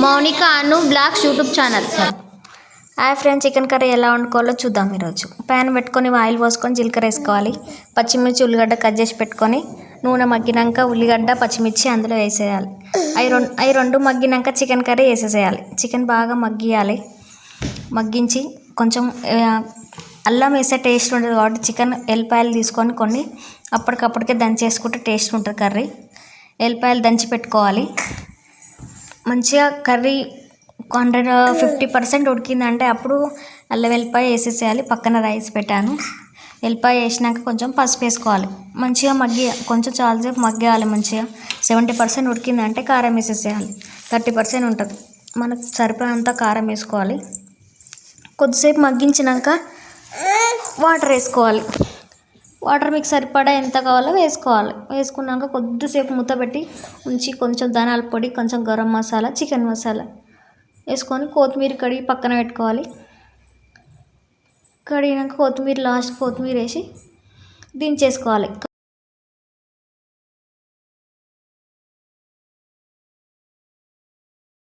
Mounika Anu blogs YouTube channel. Hi friends, chicken curry ఎలా వండుకోవాలో చూద్దాం. ఈరోజు ప్యాన్ పెట్టుకొని ఆయిల్ పోసుకొని జీలకర్ర వేసుకోవాలి. పచ్చిమిర్చి ఉల్లిగడ్డ కట్ చేసి పెట్టుకొని నూనె మగ్గినాక ఉల్లిగడ్డ పచ్చిమిర్చి అందులో వేసేయాలి. అవి రెండు మగ్గినాక చికెన్ కర్రీ వేసేసేయాలి. చికెన్ బాగా మగ్గించి కొంచెం అల్లం వేసే టేస్ట్ ఉంటుంది కాబట్టి చికెన్ ఎల్లిపాయలు తీసుకొని కొన్ని అప్పటికప్పటికే దంచేసుకుంటే టేస్ట్ ఉంటుంది కర్రీ. ఎల్లిపాయలు దంచి పెట్టుకోవాలి. మంచిగా కర్రీ 150% ఉడికిందంటే అప్పుడు అల్లం వెల్లిపాయ వేసేసేయాలి. పక్కన రైస్ పెట్టాను. వెల్లిపాయ వేసినాక కొంచెం పసుపు వేసుకోవాలి. మంచిగా కొంచెం చాలాసేపు మగ్గాలి. మంచిగా 70% ఉడికిందంటే కారం వేసేసేయాలి. 30% ఉంటుంది. మనకు సరిపడంత కారం వేసుకోవాలి. కొద్దిసేపు మగ్గించినాక వాటర్ వేసుకోవాలి. వాటర్ మీకు సరిపడా ఎంత కావాలో వేసుకోవాలి. వేసుకున్నాక కొద్దిసేపు మూత పెట్టి ఉంచి కొంచెం ధనియాల పొడి, కొంచెం గరం మసాలా, చికెన్ మసాలా వేసుకొని కొత్తిమీర కడిగి పక్కన పెట్టుకోవాలి. కడిగినాక లాస్ట్ కొత్తిమీర వేసి దించేసుకోవాలి.